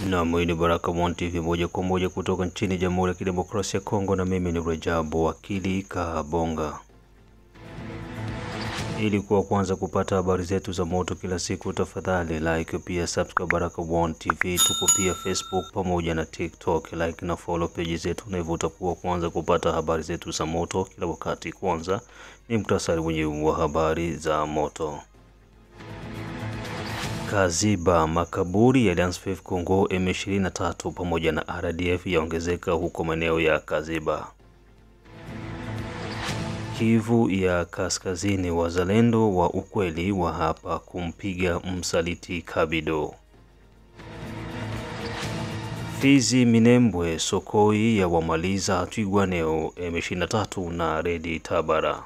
Na mwini Baraka One TV moja kwa moja kutoka nchini Jamhuri ya Kidemokrasia ya Kongo, na mimi ni Rajabu Wakili Kabonga. Ili kuwa kwanza kupata habari zetu za moto kila siku, tafadhali like pia subscribe Baraka One TV. Tuko pia Facebook pamoja na TikTok, like na follow page zetu, na hivyo utakuwa kwanza kupata habari zetu za moto kila wakati. Kwanza ni mtasari wenyewe wa habari za moto. Kaziba, makaburi ya Alliance Fleuve Congo M23 pamoja na RDF yaongezeka huko maeneo ya Kaziba. Kivu ya Kaskazini, wazalendo wa ukweli wa hapa kumpiga msaliti Kabido. Fizi, Minembwe, Sokoi ya wamaliza Twigwaneo M23 na Redi Tabara.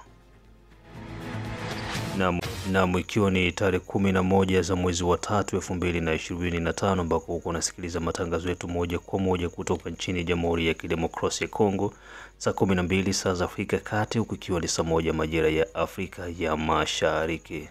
Na ikiwa ni tarehe 11 za mwezi wa 3 2025, ambako uko unasikiliza matangazo yetu moja kwa moja kutoka nchini Jamhuri ya Kidemokrasia ya Kongo, saa 12 saa za Afrika Kati, huku ikiwa ni saa 1 majira ya Afrika ya Mashariki.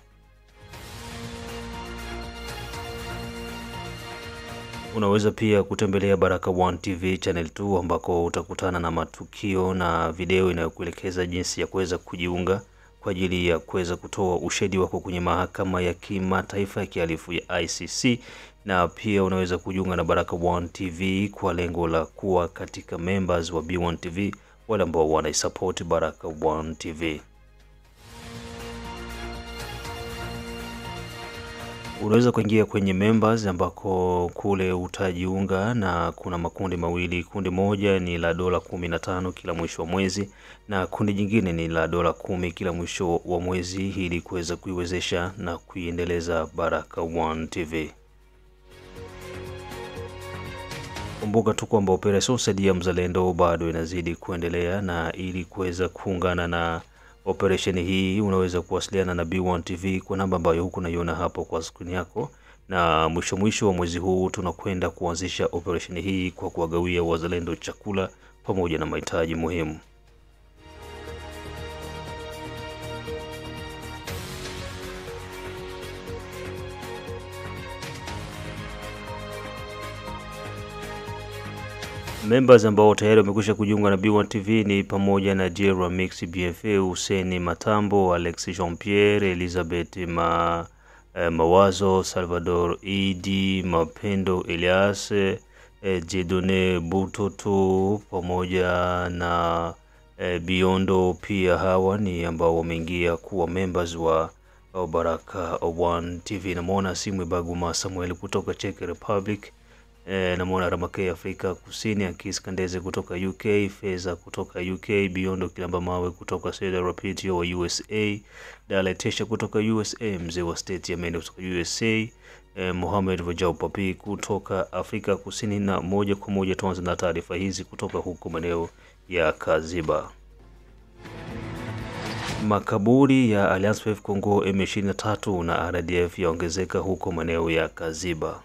Unaweza pia kutembelea Baraka One TV channel 2, ambako utakutana na matukio na video inayokuelekeza jinsi ya kuweza kujiunga kwa ajili ya kuweza kutoa ushahidi wako kwenye mahakama ya kimataifa ya kihalifu ya ICC. Na pia unaweza kujiunga na Baraka One TV kwa lengo la kuwa katika members wa B1 TV, wale ambao wanaisupport Baraka One TV. Unaweza kuingia kwenye members, ambako kule utajiunga na kuna makundi mawili. Kundi moja ni la $15 kila mwisho wa mwezi, na kundi jingine ni la $10 kila mwisho wa mwezi, ili kuweza kuiwezesha na kuiendeleza Baraka One TV. Kumbuka tu kwamba operation Saidia Mzalendo bado inazidi kuendelea, na ili kuweza kuungana na operation hii unaweza kuwasiliana na B1 TV kwa namba ambayo huko unaiona hapo kwa screen yako. Na mwisho wa mwezi huu tunakwenda kuanzisha operation hii kwa kuwagawia wazalendo chakula pamoja na mahitaji muhimu. Members ambao tayari wamekwisha kujiunga na B1 TV ni pamoja na Jera Mix, BFA, Hussein Matambo, Alex Jean-Pierre, Elizabeth Mawazo, Salvador Idi, Mapendo Elias, Jedone Butoto pamoja na Biondo. Pia hawa ni ambao wameingia kuwa members wa Baraka One TV. Namuona Simwe Baguma Samuel kutoka Czech Republic, namuona Ramake Afrika Kusini, Akiskandeze kutoka UK, Feza kutoka UK, Biondo Kilamba Mawe kutoka Cedar Rapids wa USA, Daletesha kutoka USA, Mzee wa State ya Mende kutoka USA, Mohamed Vajau Papi kutoka Afrika Kusini. Na moja kwa moja tuanze na taarifa hizi kutoka huko maeneo ya Kaziba. Makaburi ya Alliance Fleuve Congo M23 na RDF yaongezeka huko maeneo ya Kaziba.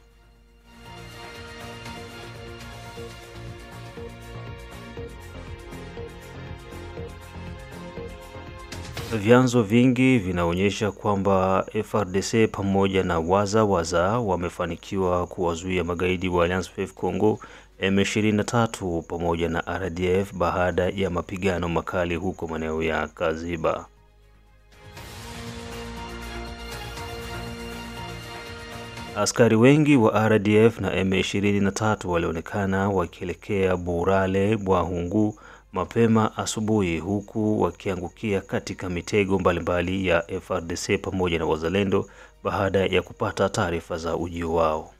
Vyanzo vingi vinaonyesha kwamba FARDC pamoja na waza wamefanikiwa kuwazuia magaidi wa Alliance Fleuve Congo M23 pamoja na RDF baada ya mapigano makali huko maeneo ya Kaziba. Askari wengi wa RDF na M23 walionekana wakielekea Burale Bwahungu mapema asubuhi, huku wakiangukia katika mitego mbalimbali ya FARDC pamoja na wazalendo baada ya kupata taarifa za ujio wao.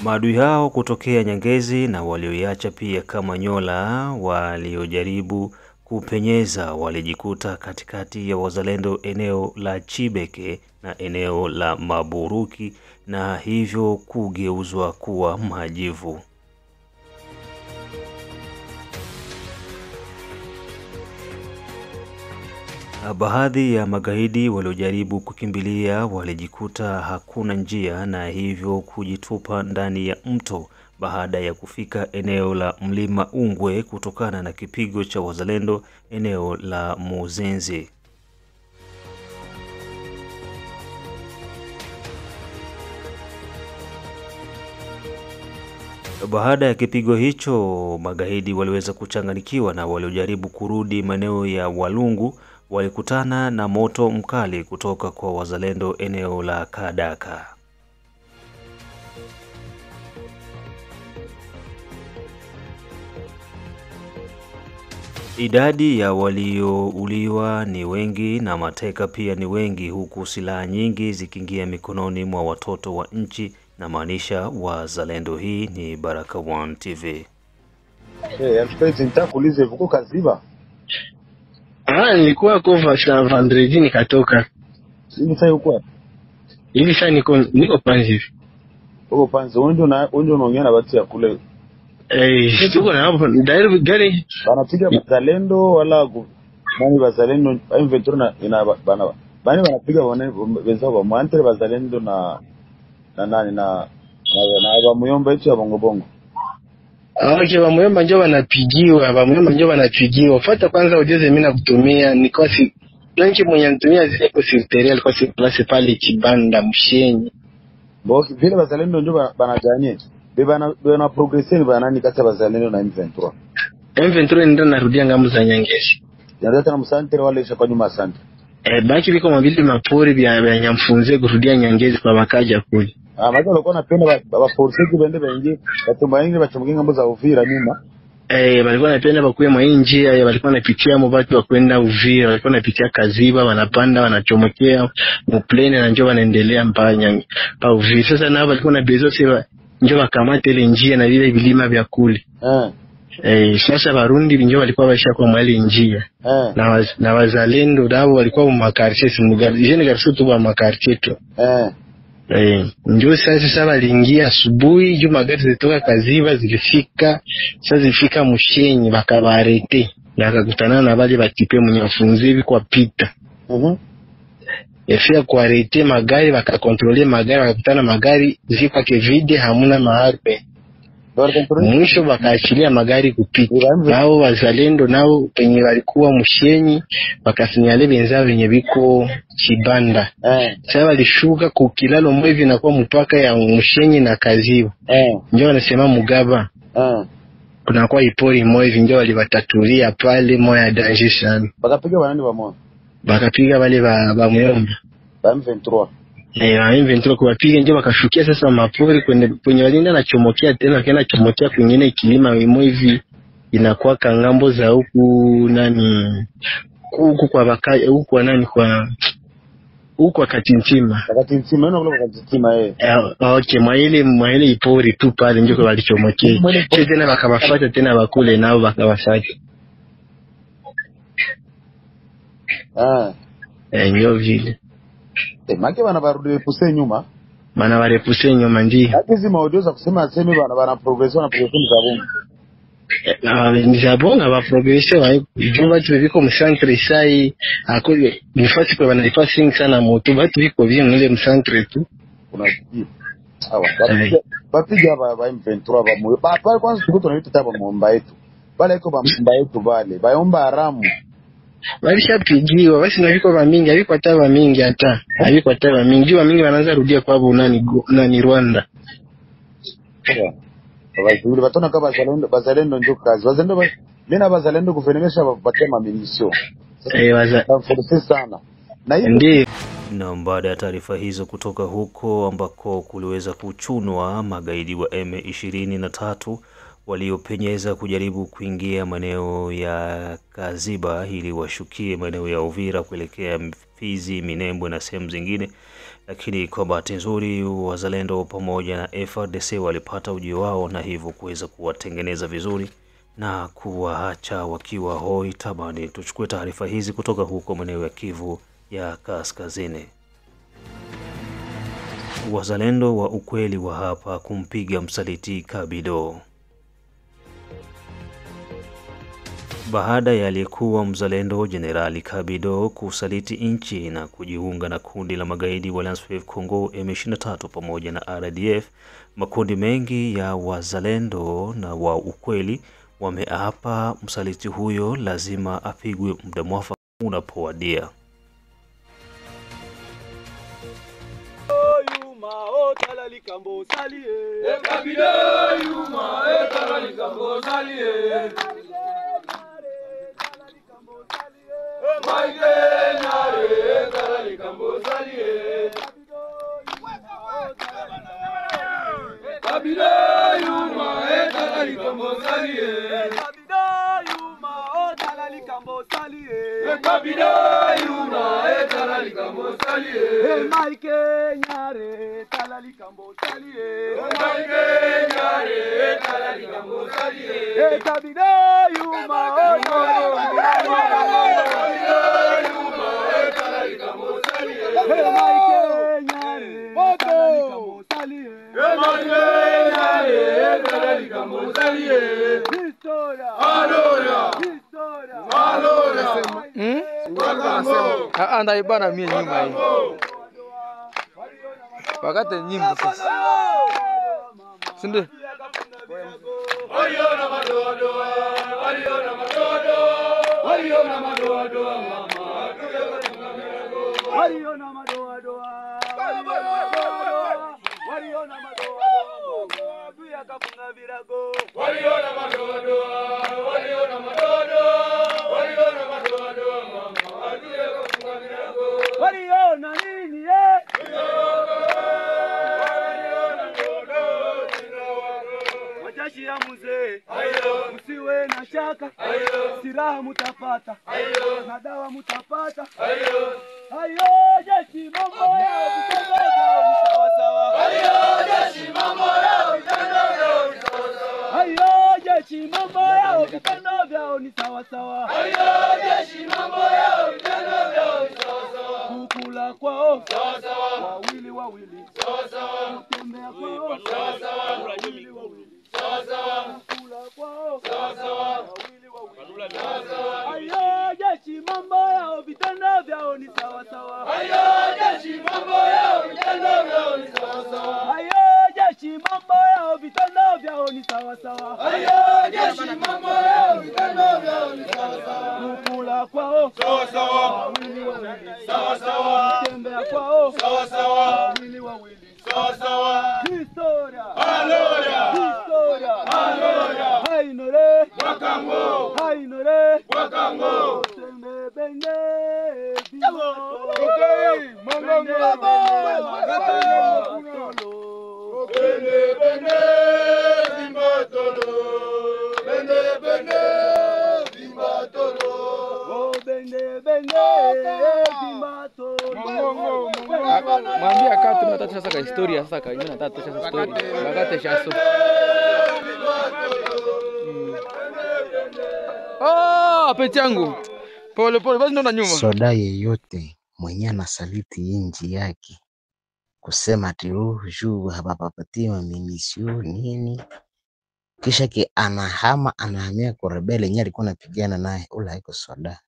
Maadui hao kutokea Nyangezi na walioiacha pia Kamanyola waliojaribu kupenyeza walijikuta katikati ya wazalendo eneo la Chibeke na eneo la Maburuki, na hivyo kugeuzwa kuwa majivu. Baadhi ya magaidi waliojaribu kukimbilia walijikuta hakuna njia, na hivyo kujitupa ndani ya mto baada ya kufika eneo la Mlima Ungwe kutokana na kipigo cha wazalendo eneo la Muzenzi. Baada ya kipigo hicho, magaidi waliweza kuchanganikiwa na waliojaribu kurudi maeneo ya Walungu walikutana na moto mkali kutoka kwa wazalendo eneo la Kadaka. Idadi ya waliouliwa ni wengi na mateka pia ni wengi, huku silaha nyingi zikiingia mikononi mwa watoto wa nchi na maanisha wazalendo. Hii ni Baraka1 TV. Nitakuuliza uko Kaziba? Nilikuwa kwa sa vendredi nikatoka. Hivi sasa uko? Hivi sasa niko Panzi. Uko Panzi, wewe ndio unaongea na watu ya kule. Tuko na hapo direct gari. Wanapiga wazalendo wala nani wazalendo inventory na ina bana. Bani wanapiga wenzao wa Mwantere wazalendo na nani na Muyomba hicho ya Bongo Bongo. Okay, Muyomba njoo wanapigiwa. Fuata kwanza ujeze mimi nakutumia nikosi. Blanki mwenye anatumia zile kwa secretarial kwa place pale Kibanda Mshenyi. Bosi vile wazalendo njoo banajanie. Bana progresser bana nani kati wazalendo na M23. M23 ndio narudia ngamu za Nyangezi. Ndio tena Msantere wale isha kwa nyuma Santere. Baki biko mabili mapori vya Nyamfunze kurudia Nyangezi kwa bakaja kule. Maana walikuwa wanapenda force bende bengi batumba wengi bachumginga ngambo za Uvira nyuma. Walikuwa wanapenda bakuye mwa njia, walikuwa wanapitia watu wa kwenda Uvira, walikuwa wanapitia Kaziba, wanapanda wanachomokea mplane na njoo wanaendelea mpaka Uvira. Sasa nao walikuwa na bezo sema njoo wakamate ile njia na vile vilima vya kule. Sasa Barundi njoo walikuwa waisha kwa mwali njia. Na wazalendo nao walikuwa makartie simugari. Jeni garso tu wa makartie tu. Njoo sasa waliingia asubuhi, juu magari zitoka Kaziba zilifika Mushenyi bakabarete. Na akakutana na wale batipe mwenye wafunzi hivi kwa pita. Efia kwa arete magari bakakontrole magari, wakakutana magari ziko kevide hamuna maarbe. Mwisho bakaachilia magari kupita. Nao wazalendo nao penye walikuwa Mushenyi bakasinyale benzao wenye biko Kibanda. Sasa walishuka kukilalo mwevi na kwa mpaka ya Mushenyi na Kaziba. Ndio wanasema Mugaba. Kuna kwa ipori mwevi ndio walibatatulia pale moya danger sana. Bakapiga wanani wa moyo? Bakapiga wale ba Muyomba. Ba M23. M23 kuwapiga ndio wakashukia sasa mapori kwenye walinda na chomokea tena kaenda chomokea kwingine kilima wimo hivi inakuwa kangambo za huku nani huku kwa baka huku kwa nani kwa huku kwa Katintima ndio kwa Katintima okay mwaile ipori tu pale ndio walichomokea tena wakawafuata tena wakule nao wakawafuata ndio vile Maki wana barepuse nyuma. Mana barepuse nyuma ndi. Hizi maudio za kusema asemi wana progression na progression za bongo. Ni za bongo ba progression wa jumba tu biko msantre sai akole nifasi kwa wanaifa sana moto batu biko bien ile msantre tu. Kuna bapiga ba M23 ba moyo. Ba kwanza tuko tunaita taba muomba yetu. Bale iko ba muomba yetu bale. Baomba haramu. Walishapigiwa basi na viko mingi haviko hata mingi hata haviko hata mingi jua mingi wanaanza rudia kwa hapo nani Rwanda. Wazuri batona kama bazalendo ndio kazi wazalendo mimi na bazalendo kufenemesha wapatia mamilisio force sana na ndio. Na baada ya taarifa hizo kutoka huko ambako kuliweza kuchunwa magaidi wa M23 waliopenyeza kujaribu kuingia maeneo ya Kaziba ili washukie maeneo ya Uvira kuelekea Fizi, Minembwe na sehemu zingine, lakini kwa bahati nzuri wazalendo pamoja na FARDC walipata ujio wao na hivyo kuweza kuwatengeneza vizuri na kuwaacha wakiwa hoi tabani. Tuchukue taarifa hizi kutoka huko maeneo ya Kivu ya Kaskazini. Wazalendo wa ukweli wa hapa kumpiga msaliti Kabido. Baada ya aliyekuwa mzalendo Jenerali Kabido kusaliti nchi na kujiunga na kundi la magaidi wa Alliance Fleuve Congo M23 pamoja na RDF, makundi mengi ya wazalendo na wa ukweli wameapa msaliti huyo lazima apigwe muda mwafaka unapowadia. yuma otala likambo salie. Kabila yuma etala likambo salie. Maike nyare etala likambo salie. Kabila yuma etala likambo salie. Kabila yuma otala likambo salie. Kabila yuma etala likambo salie. Maike nyare etala likambo salie. Maike nyare etala likambo salie. Kabila yuma etala likambo salie. Maike nyare etala likambo salie. Maike nyare etala likambo salie. Historia. Aloya. Historia. Aloya. Anda ibana mie nyuma hii. Wakati nyimbo sasa. Sinde. Waliona madoadoa, waliona madoadoa, waliona madoadoa mama. Waliona madoadoa. Waliona madoadoa. Tuya kafunga virago. Waliona madoadoa, waliona madoadoa, waliona madoadoa mama. Atuye kafunga virago. Waliona nini Majashi ya mzee, msiwe na shaka, silaha mutapata, na dawa mutapata. Hayo jeshi mambo yao vitendo vyao ni sawa sawa. Hayo jeshi mambo yao vitendo vyao ni sawa sawa. Hayo jeshi mambo yao vitendo vyao ni sawa sawa. Hayo jeshi mambo yao vitendo vyao ni sawa sawa. Kukula kwao Sawa sawa. wawili wawili, Sawa sawa. kutembea kwao Sawa sawa. wawili wawili, Sawa sawa. kukula kwao Sawa sawa. wawili wawili. Sawa sawa. Hayo jeshi mambo yao vitendo vyao ni sawa sawa. Hayo jeshi mambo yao vitendo vyao ni sawa sawa. Hayo jeshi mambo yao vitendo vyao ni sawa sawa. Hayo jeshi mambo yao vitendo vyao ni sawa sawa. Kukula kwao Sawa sawa. wawili wawili, Sawa sawa. kutembea kwao Sawa sawa. wawili wawili. Sawa sawa. Historia. Haleluya. Historia. Haleluya. Hainore. Wakango. Hainore. Wakango. Sembe bende. Bimo. Okay, Mongongo. Bende bende Bimbatolo. Bende bende Bimbatolo. Oh, bende bende. Bimato. Mwambia kati tunataka sasa ka historia sasa ka mimi nataka sasa story. Wakati shaso. Pete yangu. Pole pole basi ndo na nyuma. Soda yeyote mwenye anasaliti nchi yake kusema ati juu hapapatiwa minisio nini, kisha ki anahama anahamia kwa rebeli yenyewe alikuwa anapigana naye, ule haiko soda.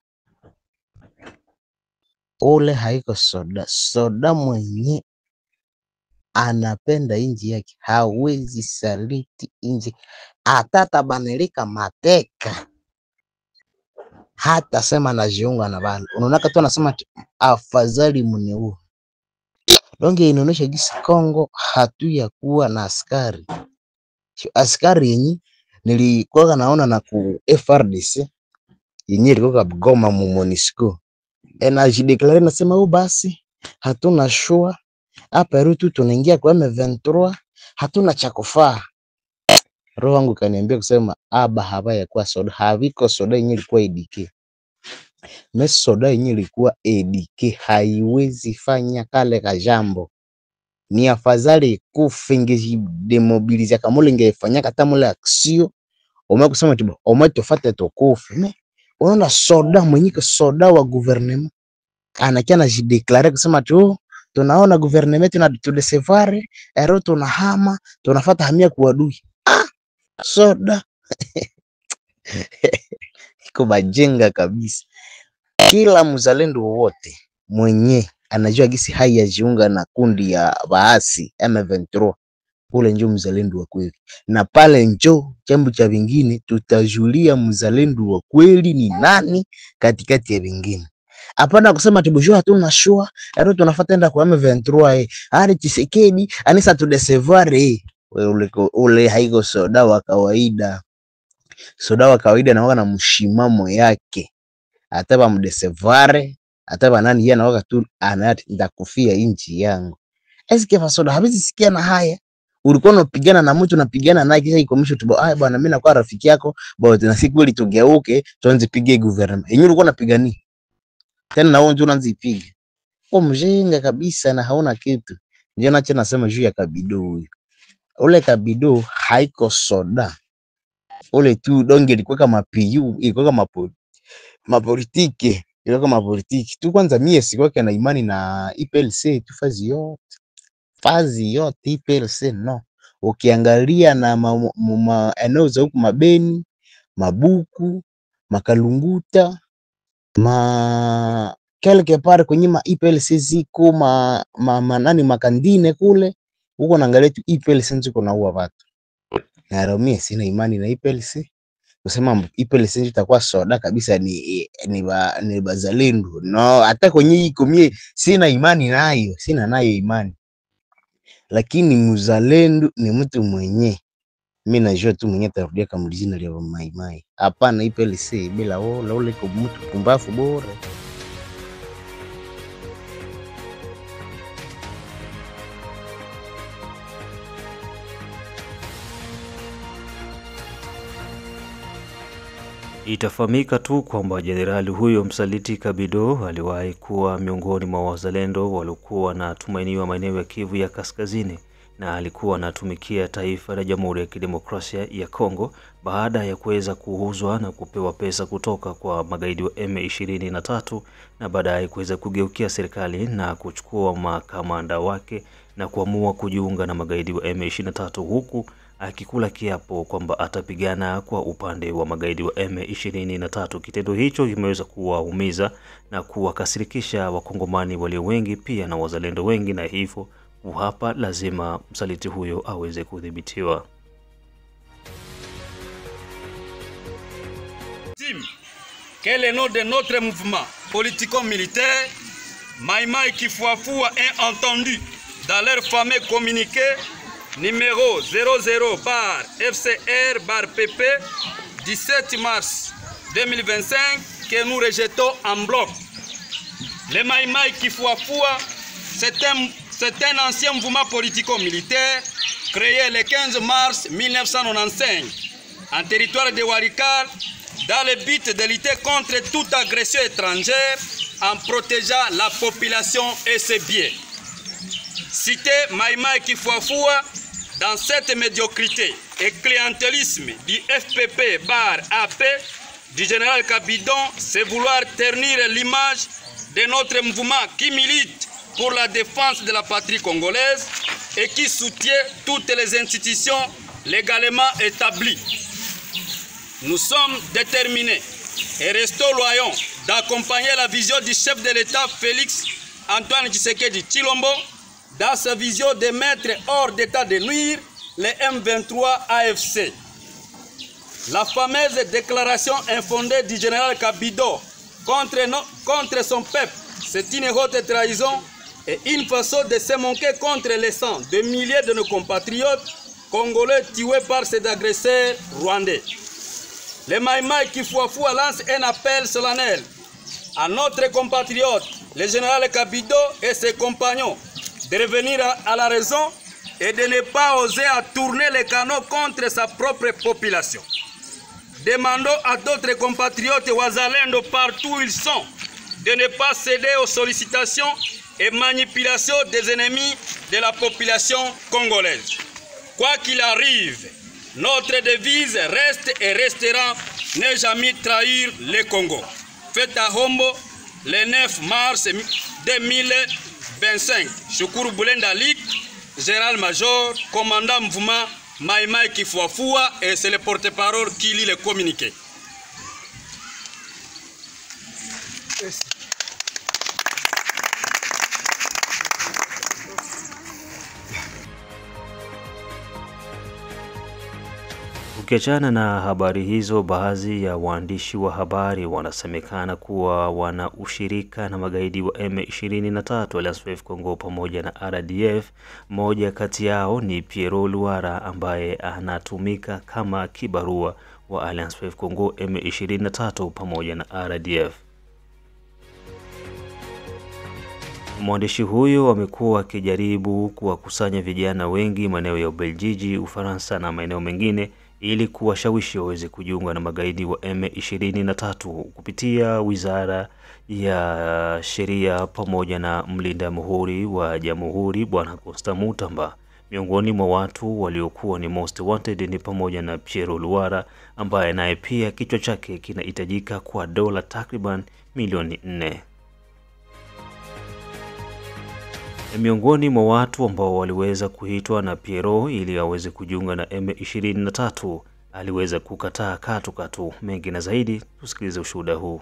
Ule haiko soda. Soda mwenye anapenda nchi yake hawezi saliti nchi, atata banelika mateka hata sema najiunga na bana. Unaona tu anasema afadhali mniue. Donge inaonyesha jinsi Kongo hatuya kuwa na askari. Askari yenye nilikuwa naona na ku FRDC yenye ilikuwa Goma mu MONUSCO. Anajideklare nasema basi hatuna shua hapa rutu tunaingia kwa M23, hatuna cha kufaa. Roho yangu kaniambia kusema aba habaya kwa soda, haviko soda yenye ilikuwa EDK. Na soda yenye ilikuwa EDK haiwezi fanya kale ka jambo. Ni afadhali kufingi demobilize kama ingefanya kata mule aksio kusema tibo tofate tokufu. Unaona soda mwenye soda wa gouvernement anakia na jideklare kusema tu tunaona gouvernement na tudesevare ero tunahama tunafuata hamia kuadui. Soda iko bajenga kabisa. Kila mzalendo wote mwenye anajua gisi haya jiunga na kundi ya waasi M23, ule ndio mzalendo wa kweli. Na pale njo jambo cha vingine tutajulia mzalendo wa kweli ni nani katikati ya vingine. Hapana kusema tubujua hatuna shua, ero tunafuata enda kwa M23 hadi Tshisekedi, anisa tu desevoir ule haiko soda wa kawaida. Soda wa kawaida na waka na mshimamo yake. Ataba mdesevare, ataba nani yeye anaoga tu ndakufia inchi yangu. Eske fasoda habizi sikia na haya. Ulikuwa unapigana na mtu unapigana naye kisha ikomisho tu bwana mimi nakuwa rafiki yako bwana na siku ili tugeuke tuanze pige government. Yenyewe ulikuwa unapigania. Tena na wewe ndio unaanza ipiga. Kwa mjinga kabisa na hauna kitu. Ndio nacho nasema juu ya Kabido huyu. Ule Kabido haiko soda. Ule tu donge ilikuwa kama PU, ilikuwa kama mapolitiki, ilikuwa kama politiki. Tu kwanza mie sikuwa na imani na IPLC tu fazi yote IPLC no. Ukiangalia na eneo za huku Mabeni, Mabuku, Makalunguta, quelque part kwenye IPLC ziko nani Makandine kule, huko naangalia tu IPLC nziko naua watu. Na Romie sina imani na IPLC. Kusema IPLC itakuwa soda kabisa ni bazalendo. No, hata kwenye iko mie sina imani nayo, sina nayo imani. Lakini mzalendo ni mtu mwenye. Mimi najua tu mwenye atarudia kama jina la Mai Mai. Hapana IPLC bila wala ule kwa mtu pumbafu bora. Itafahamika tu kwamba jenerali huyo msaliti Kabido aliwahi kuwa miongoni mwa wazalendo waliokuwa na tumainiwa maeneo ya Kivu ya Kaskazini na alikuwa anatumikia taifa la Jamhuri ya Kidemokrasia ya Kongo baada ya kuweza kuuzwa na kupewa pesa kutoka kwa magaidi wa M23 na baadaye kuweza kugeukia serikali na kuchukua makamanda wake na kuamua kujiunga na magaidi wa M23 huku akikula kiapo kwamba atapigana kwa upande wa magaidi wa M23. Kitendo hicho kimeweza kuwaumiza na kuwakasirikisha wakongomani walio wengi pia na wazalendo wengi, na hivyo hapa lazima msaliti huyo aweze kudhibitiwa. Quel est le nom de notre mouvement politico-militaire? Mai Mai Kifuafua est entendu dans leur fameux communiqué numéro 00/FCR/PP 17 mars 2025 que nous rejetons en bloc. Le Mai Mai Kifuafua, c'est un ancien mouvement politico-militaire créé le 15 mars 1995 en territoire de Walikale dans le but de lutter contre toute agression étrangère en protégeant la population et ses biens. Citer Mai Mai Kifuafua dans cette médiocrité et clientélisme du FPP/AP du général Kabidon, c'est vouloir ternir l'image de notre mouvement qui milite pour la défense de la patrie congolaise et qui soutient toutes les institutions légalement établies. Nous sommes déterminés et restons loyaux d'accompagner la vision du chef de l'État Félix Antoine Tshisekedi Tshilombo dans sa vision de mettre hors d'état de nuire les M23 AFC. La fameuse déclaration infondée du général Kabido contre son peuple, c'est une haute trahison et une façon de se moquer contre les sangs de milliers de nos compatriotes congolais tués par ces agresseurs rwandais. Le Mai Mai Kifuafua lance un appel solennel à notre compatriote, le général Kabido et ses compagnons, de revenir à la raison et de ne pas oser à tourner les canaux contre sa propre population. Demandons à d'autres compatriotes wazalendo partout où ils sont de ne pas céder aux sollicitations et manipulations des ennemis de la population congolaise. Quoi qu'il arrive, notre devise reste et restera ne jamais trahir le Congo. Fête à Hombo le 9 mars 2025. Shukuru Bulenda Lik, général-major, commandant mouvement Mai Mai Kifuafua, et c'est le porte-parole qui lit le communiqué. Tukiachana na habari hizo, baadhi ya waandishi wa habari wanasemekana kuwa wana ushirika na magaidi wa M23 Alliance Fleuve Congo pamoja na RDF. Mmoja kati yao ni Pierrot Luara ambaye anatumika kama kibarua wa Alliance Fleuve Congo, M23 pamoja na RDF. Mwandishi huyo amekuwa akijaribu kuwakusanya vijana wengi maeneo ya Ubelgiji, Ufaransa na maeneo mengine ili kuwashawishi waweze kujiunga na magaidi wa M23 kupitia Wizara ya Sheria pamoja na mlinda muhuri wa Jamhuri Bwana Constant Mutamba. Miongoni mwa watu waliokuwa ni most wanted ni pamoja na Pierrot Luara ambaye naye pia kichwa chake kinahitajika kwa dola takriban milioni 4. Miongoni mwa watu ambao waliweza kuitwa na Pierrot ili aweze kujiunga na M23 aliweza kukataa katu. Mengi na zaidi tusikilize ushuhuda huu.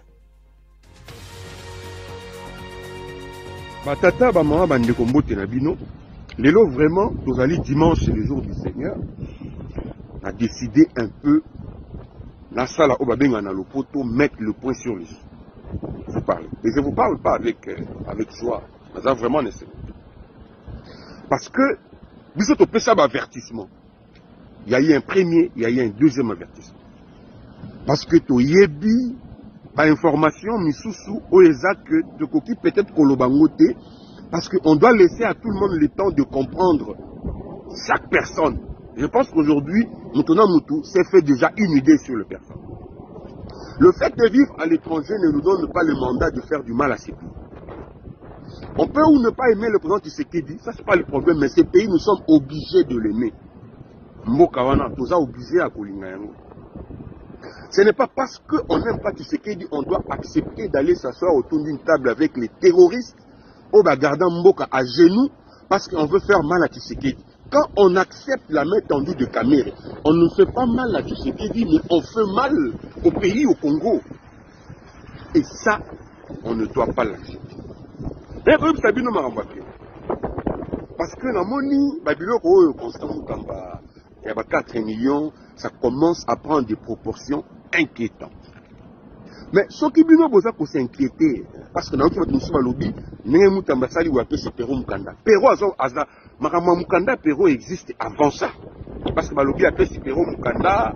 Batata ba mama bandeko mbote na bino lelo vraiment tozali dimanche le jour du Seigneur a décidé un peu la salle au babenga na lopoto mettre le point sur les i. Vous parlez et je vous parle pas avec joie, mais ça vraiment nécessaire. Parce que biso to pesa ba avertissement. Il y a eu un premier, il y a eu un deuxième avertissement. Parce que to yebi ba information misusu o ezak que de koki peut-être kolobangote parce qu'on doit laisser à tout le monde le temps de comprendre chaque personne. Je pense qu'aujourd'hui, Moutouna Moutou s'est fait déjà une idée sur le personne. Le fait de vivre à l'étranger ne nous donne pas le mandat de faire du mal à ces pays. On peut ou ne pas aimer le président Tshisekedi, ça c'est pas le problème, mais ces pays nous sommes obligés de l'aimer. Mbokawana, nous sommes obligés à Kolingayango. Ce n'est pas parce qu'on n'aime pas Tshisekedi, on doit accepter d'aller s'asseoir autour d'une table avec les terroristes, au gardant Mboka à genoux, parce qu'on veut faire mal à Tshisekedi. Quand on accepte la main tendue de Kamere, on ne fait pas mal à Tshisekedi, mais on fait mal au pays, au Congo. Et ça, on ne doit pas l'accepter. Parce que la monnaie, Constant Mutamba, il y a 4 millions, ça commence à prendre des proportions inquiétantes. Mais ce qui est s'inquiéter, parce que dans le lobby, Mutamba Sali ou appelé Perro Mukanda. Perro Mukanda, Perro existe avant ça. Parce que le lobby appelle Perro Mukanda,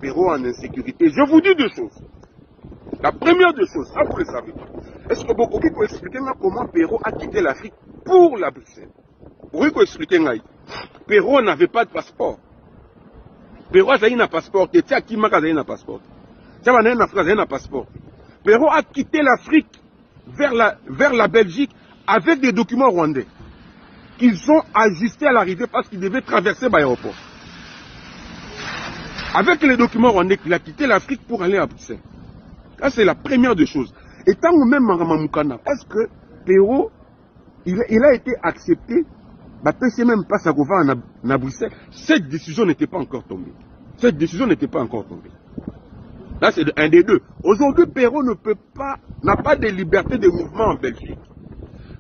Perro en insécurité. Je vous dis deux choses. La première des choses, ça vous le savez. Est-ce que beaucoup peut expliquer comment Perro a quitté l'Afrique pour la Bruxelles? Oui, vous expliquer. Perro n'avait pas de passeport. Perro a un passeport. Tu sais à qui m'a un passeport? Ça va un passeport. Perro a quitté l'Afrique vers la Belgique avec des documents rwandais qu'ils ont ajustés à l'arrivée parce qu'ils devaient traverser l'aéroport. Avec les documents rwandais, il a quitté l'Afrique pour aller à Bruxelles. Ça, c'est la première des choses. Et tant même Mukanda, parce que Perro, il a été accepté, c'est même pas ça qu'on va à Bruxelles. Cette décision n'était pas encore tombée. Cette décision n'était pas encore tombée. Là, c'est un des deux. Aujourd'hui, Perro n'a pas de liberté de mouvement en Belgique.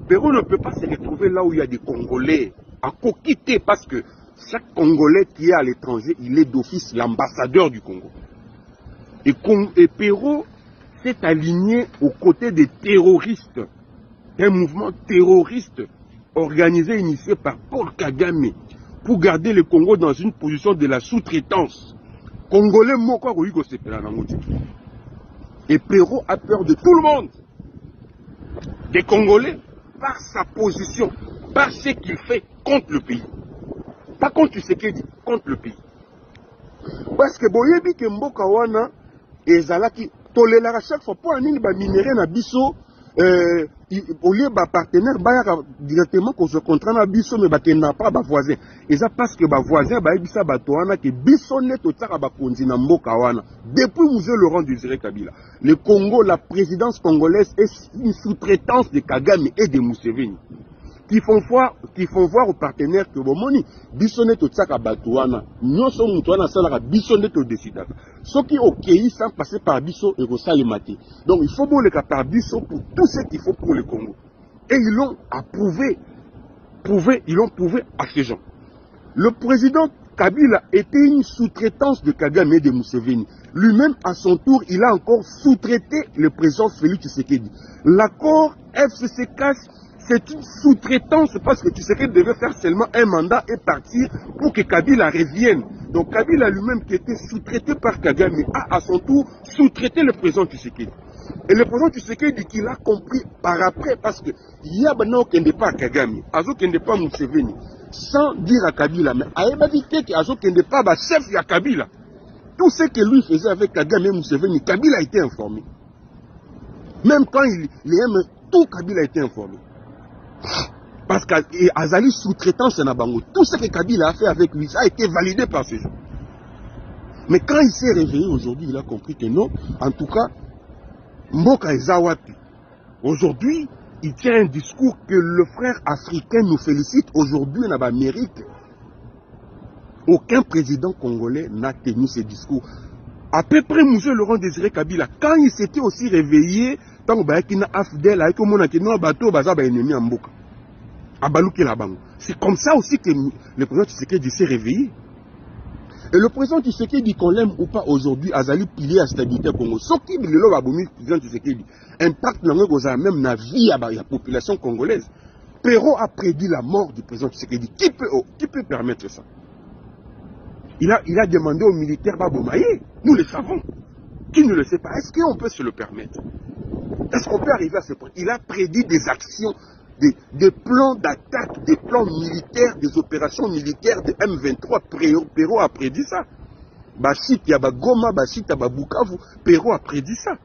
Perro ne peut pas se retrouver là où il y a des Congolais à coquiter parce que chaque Congolais qui est à l'étranger, il est d'office l'ambassadeur du Congo. Et Perro s'est aligné aux côtés des terroristes, d'un mouvement terroriste organisé, initié par Paul Kagame, pour garder le Congo dans une position de la sous-traitance. Congolais, et Perro a peur de tout le monde, des Congolais, par sa position, par ce qu'il fait contre le pays. Pas contre Tshisekedi, contre le pays. Parce que Boyebi Kemboka wana ezalaki tolela à chaque fois pour un ba minéré na biso au lieu ba partenaire ba directement qu'on se contrat na biso mais ba kenda pas ba voisin et ça parce que ba voisin ba ebisa ba toana que biso neto tsaka ba konzi na mboka wana depuis monsieur Laurent Désiré Kabila. Le Congo, la présidence congolaise est une sous-traitance de Kagame et de Museveni qui font voir aux partenaires que bomoni biso neto tsaka ba toana nyoso mutu wana sala biso neto décida. Ce qui est ok sans passer par biso et Rosalimati. Donc il faut bon le cas par biso pour tout ce qu'il faut pour le Congo. Et ils l'ont approuvé. Ils l'ont prouvé à ces gens. Le président Kabila était une sous-traitance de Kagame et de Museveni. Lui-même, à son tour, il a encore sous-traité le président Félix Tshisekedi. L'accord FCC-CAS, c'est une sous-traitance parce que Tshisekedi devait faire seulement un mandat et partir pour que Kabila revienne. Donc Kabila lui-même, qui était sous-traité par Kagame, a à son tour sous-traité le président Tshisekedi. Et le président Tshisekedi, qu'il a compris par après, parce que il y a maintenant qui n'est pas Kagame, Azo qui n'est pas Museveni, sans dire à Kabila, mais à éviter qu'Azo qui n'est pas chef de Kabila. Tout ce que lui faisait avec Kagame et Museveni, Kabila a été informé. Même quand il aime, tout Kabila a été informé. Parce qu'Azali sous-traitant Senabango, tout ce que Kabila a fait avec lui, ça a été validé par ces gens. Mais quand il s'est réveillé aujourd'hui, il a compris que non, en tout cas, Mboka Ezawapi, aujourd'hui, il tient un discours que le frère africain nous félicite aujourd'hui dans l'Amérique. Aucun président congolais n'a tenu ce discours. À peu près, M. Laurent Désiré Kabila, quand il s'était aussi réveillé, tant qu'il y a Afdel, avec un bateau, ennemi en Mboka. C'est comme ça aussi que le président Tshisekedi s'est réveillé. Et le président Tshisekedi, qu'on l'aime ou pas aujourd'hui, Azali pilier à la stabilité Congo. Ce qui est le président Tshisekedi, impact même dans la vie de la population congolaise. Perrault a prédit la mort du président Tshisekedi. Qui peut permettre ça? Il a demandé aux militaires Babomaye. Nous le savons. Qui ne le sait pas? Est-ce qu'on peut se le permettre? Est-ce qu'on peut arriver à ce point? Il a prédit des actions, des plans d'attaque, des plans militaires, des opérations militaires de M23. Perrault a prédit ça. Bachit Yaba Goma, Bachit Yaba Bukavu, Perrault a prédit ça.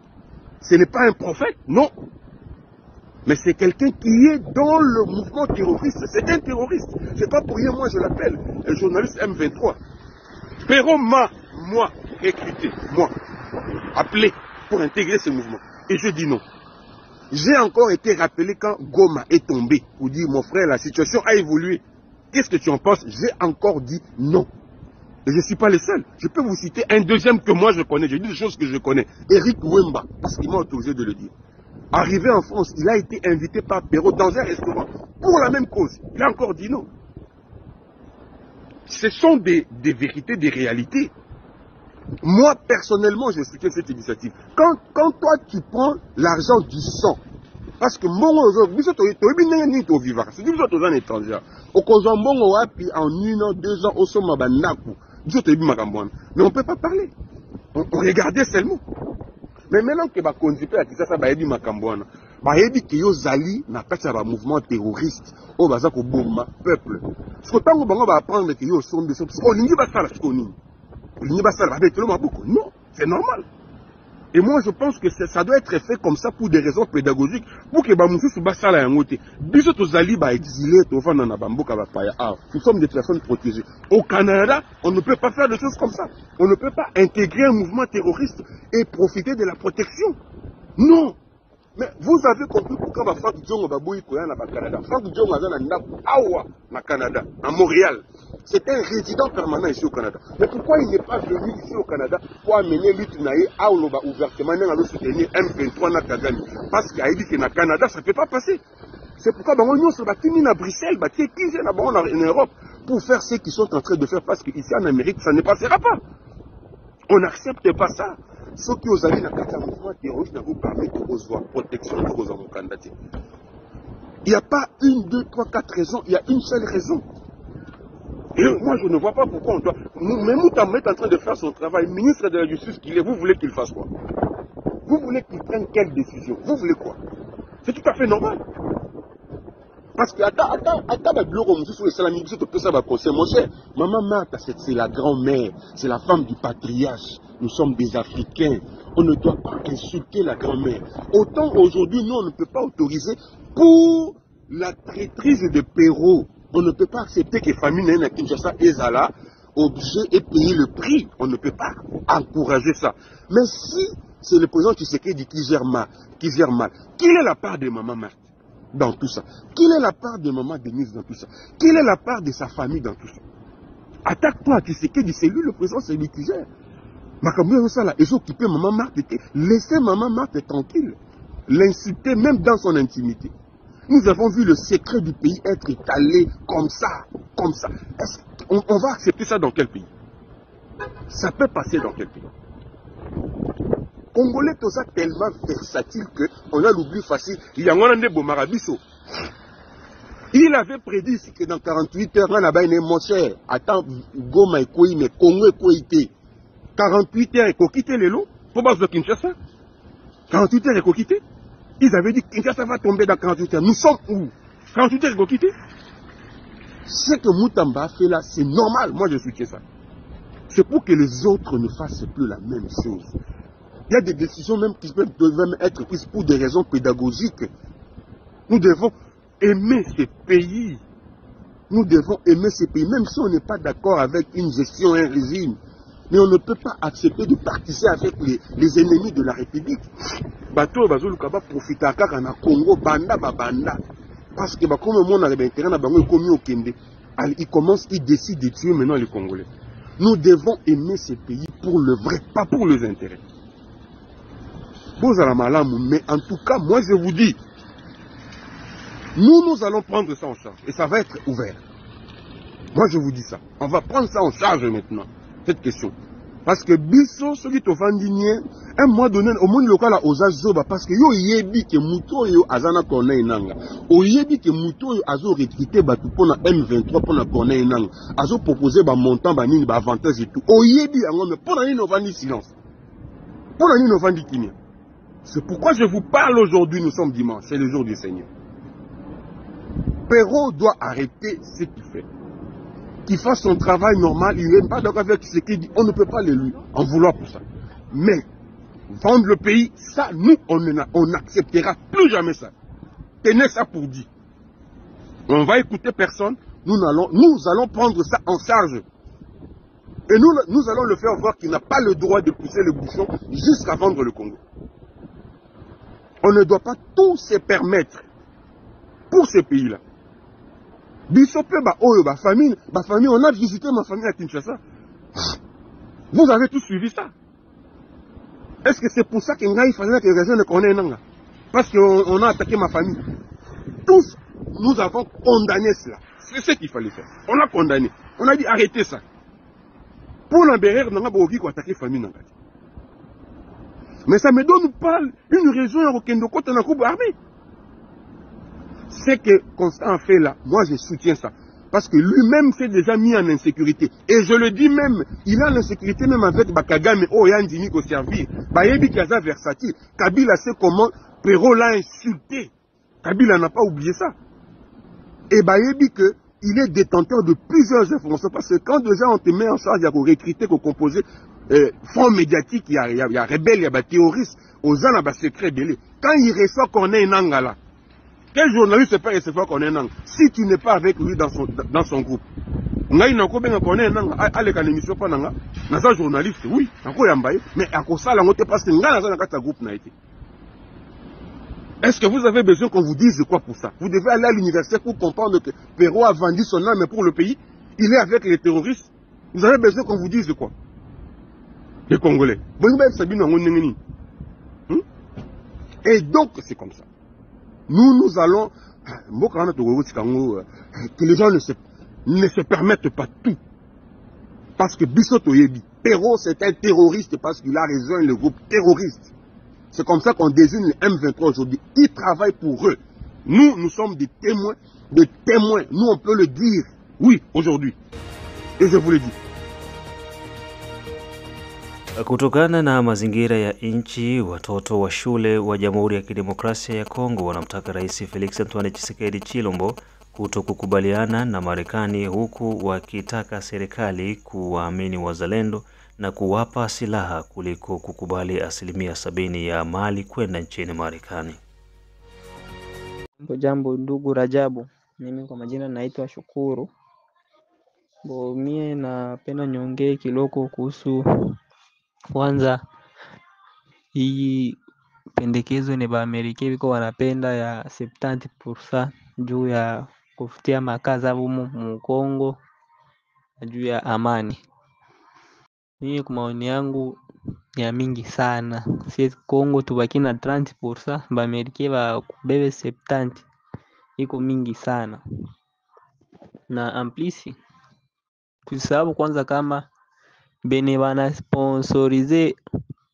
Ce n'est pas un prophète, non. Mais c'est quelqu'un qui est dans le mouvement terroriste. C'est un terroriste. C'est pas pour rien, moi je l'appelle le journaliste M23. Perrault m'a, moi, recruté, moi, appelé pour intégrer ce mouvement. Et je dis non. J'ai encore été rappelé quand Goma est tombé pour dire, mon frère, la situation a évolué. Qu'est-ce que tu en penses? J'ai encore dit non. Et je ne suis pas le seul. Je peux vous citer un deuxième que moi je connais. Je dis des choses que je connais. Eric Wemba, parce qu'il m'a autorisé de le dire. Arrivé en France, il a été invité par Perrault dans un restaurant pour la même cause. Il a encore dit non. Ce sont des vérités, des réalités. Moi, personnellement, j'ai soutiens cette initiative. Quand toi, tu prends l'argent du sang, parce que mon aujourd'hui, c'est du c'est un étranger. Au Kozambongo, en 1 an, 2 ans, au Somabanaku, mais on ne peut pas parler. On regardait seulement. Mais maintenant que Bakonzipe a dit ça, va aider Makambouana. Va aider que Yozali n'a pas un mouvement terroriste. Au Bazako Bomba, peuple. Ce que tant qu'on va apprendre que Yozombe, non, c'est normal. Et moi, je pense que ça doit être fait comme ça pour des raisons pédagogiques. Pour que Bamoussou se basse à la yangote. Bisous aux alibis exilés, nous sommes des personnes protégées. Au Canada, on ne peut pas faire des choses comme ça. On ne peut pas intégrer un mouvement terroriste et profiter de la protection. Non. Mais vous avez compris pourquoi Franck Diongo va bouillir au Canada. Franck Diongo a Canada, à Montréal. C'est un résident permanent ici au Canada. Mais pourquoi il n'est pas venu ici au Canada pour amener l'Utinaï à ouvertement à soutenir M23 na Kagame? Parce qu'il a dit que na Canada, ça ne peut pas passer. C'est pourquoi on se bat à Bruxelles, en Europe, pour faire ce qu'ils sont en train de faire. Parce qu'ici en Amérique, ça ne passera pas. On n'accepte pas ça. Ce qui vous avez dans le mouvement terroriste vous permet de vous protection de vos avocats. Il n'y a pas 1, 2, 3, 4 raisons, il y a une seule raison. Et moi, je ne vois pas pourquoi on doit. Mais Moutam est en train de faire son travail. Ministre de la Justice qu'il est, vous voulez qu'il fasse quoi? Vous voulez qu'il prenne quelle décision? Vous voulez quoi? C'est tout à fait normal. Parce que, mon cher, Maman Martha, c'est la grand-mère, c'est la femme du patriarche. Nous sommes des Africains. On ne doit pas insulter la grand-mère. Autant aujourd'hui, nous, on ne peut pas autoriser pour la traîtrise de Perrault. On ne peut pas accepter que famille à Kinshasa et Zala objet et payer le prix. On ne peut pas encourager ça. Mais si c'est le président Tshisekedi qui gère mal, quelle est la part de Maman Martha dans tout ça? Quelle est la part de Maman Denise dans tout ça? Quelle est la part de sa famille dans tout ça? Attaque-toi à Tshisekedi, c'est lui le président, c'est lui qui gère. Ils ont occupé Maman Martha, laissez Maman Martha tranquille. L'insulter même dans son intimité. Nous avons vu le secret du pays être étalé comme ça, comme ça. On va accepter ça dans quel pays? Ça peut passer dans quel pays? Congolais, tout ça tellement versatile qu'on a l'oubli facile. Il y a un de Bomarabiso. Il avait prédit ici que dans 48 heures, là-bas, il est mon cher. Attends, Goma et Kouy, mais Congo et Kouïté. 48 heures, il a quitté les lots. Pour base de Kinshasa. 48 heures, il a quitté. Ils avaient dit que Kinshasa va tomber dans 48 heures. Nous sommes où? 48 heures, il a quitté. Ce que Moutamba a fait là, c'est normal. Moi, je soutiens ça. C'est pour que les autres ne fassent plus la même chose. Il y a des décisions même qui peuvent même être prises pour des raisons pédagogiques. Nous devons aimer ces pays. Nous devons aimer ces pays, même si on n'est pas d'accord avec une gestion, un régime. Mais on ne peut pas accepter de participer avec les ennemis de la République. Bateau, Bazolukaba profite à Kakana Congo, Banda, Babanda. Parce que comme le monde a l'intérêt, il commence, il décide de tuer maintenant les Congolais. Nous devons aimer ces pays pour le vrai, pas pour les intérêts. Mais en tout cas, moi je vous dis, nous allons prendre ça en charge. Et ça va être ouvert. Moi je vous dis ça. On va prendre ça en charge maintenant, cette question. Parce que Bisso, celui qui est indigné, un mois donné, au monde local, aux Azoba, parce que yo yebi que Mouto yo azana corne inanga. O yebi que Mouto yo azo recruté batu pour na M23 pour na corne inanga. Azo proposé ba montant, ba nini, ba avantage et tout. O yebi yango, mais pour na nini novandi silence. Pour na nini novandi kimia. C'est pourquoi je vous parle aujourd'hui, nous sommes dimanche, c'est le jour du Seigneur. Perrault doit arrêter ce qu'il fait. Qu'il fasse son travail normal, il n'est pas d'accord avec ce qu'il dit, on ne peut pas le lui en vouloir pour ça. Mais, vendre le pays, ça, nous, on n'acceptera plus jamais ça. Tenez ça pour dit. On va écouter personne, nous allons prendre ça en charge. Et nous allons le faire voir qu'il n'a pas le droit de pousser le bouchon jusqu'à vendre le Congo. On ne doit pas tout se permettre pour ces pays-là. Famille, on a visité ma famille à Kinshasa. Vous avez tous suivi ça. Est-ce que c'est pour ça qu'il fallait que les gens ne connaissent pas? Parce qu'on a attaqué ma famille. Tous, nous avons condamné cela. C'est ce qu'il fallait faire. On a condamné. On a dit arrêtez ça. Pour l'embérer, on a attaqué la famille. Mais ça me donne pas une raison à Rokendo Kota na Kouba armée. C'est que Constant a fait là, moi je soutiens ça. Parce que lui-même s'est déjà mis en insécurité. Et je le dis même, il a l'insécurité même avec Bakagame, Oyandini ko servir. Bayebi Kaza versatile. Kabila sait comment Perrault l'a insulté. Kabila n'a pas oublié ça. Et Bayebi que il est détenteur de plusieurs informations. Parce que quand déjà on te met en charge, il y a qu'on recruter, qu'on composer fonds médiatiques, il y a rebelles, il y a terroristes, aux gens là secret délai. Quand il reçoit Corneille Nangala, quel journaliste ne peut pas recevoir Corneille Nangala si tu n'es pas avec lui dans son groupe? Ngai nako benga Corneille Nangala aleka na émission pa nanga na sa journaliste oui nako yambaye mais akosala ngote parce que nga na kata groupe na été. Est-ce que vous avez besoin qu'on vous dise quoi pour ça? Vous devez aller à l'université pour comprendre que Perrault a vendu son âme pour le pays. Il est avec les terroristes. Vous avez besoin qu'on vous dise quoi? Les Congolais. Et donc, c'est comme ça. Nous allons... Que les gens ne se permettent pas tout. Parce que Bissoto Yebi, Perrault, c'est un terroriste parce qu'il a rejoint le groupe terroriste. C'est comme ça qu'on désigne les M23 aujourd'hui. Ils travaillent pour eux. Nous sommes des témoins. Nous, on peut le dire. Oui, aujourd'hui. Et je vous le dis. Kutokana na mazingira ya nchi, watoto wa shule wa Jamhuri ya Kidemokrasia ya Kongo wanamtaka Rais Felix Antoine Tshisekedi Tshilombo kutokukubaliana na Marekani, huku wakitaka serikali kuwaamini wazalendo na kuwapa silaha kuliko kukubali 70% ya mali kwenda nchini Marekani. Jambo ndugu Rajabu, mimi kwa majina naitwa Shukuru. Mie napenda niongee kiloko kuhusu kwanza hii pendekezo ni ba Amerika biko wanapenda ya 70% juu ya kufutia makazi hapo mu Kongo juu ya amani. Mimi kwa maoni yangu ya mingi sana. Sisi Kongo tubaki na 30%, ba Amerika ba kubebe 70%. Iko mingi sana. Na amplisi Tusababu kwanza kama bene bana sponsorize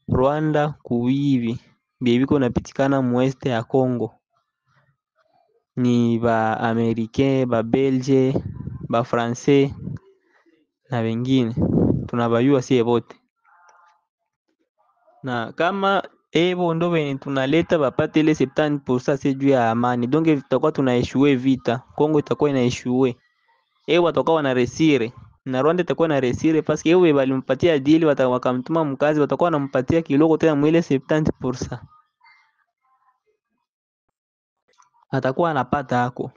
Rwanda kuivi biko napitikana mueste ya Congo ni ba Americain, ba Belge, ba Francais na wengine tunabayua sie wote, na kama ebo ndo wenye tunaleta bapate ile 70% si juu ya amani, donc tutakuwa tunaeshue vita. Kongo itakuwa inaeshue, watakuwa wanaresire na Rwanda itakuwa na resire parce que walimpatia deal, wakamtuma mkazi, watakuwa wanampatia kiloko tena mwile 70% atakuwa anapata hako.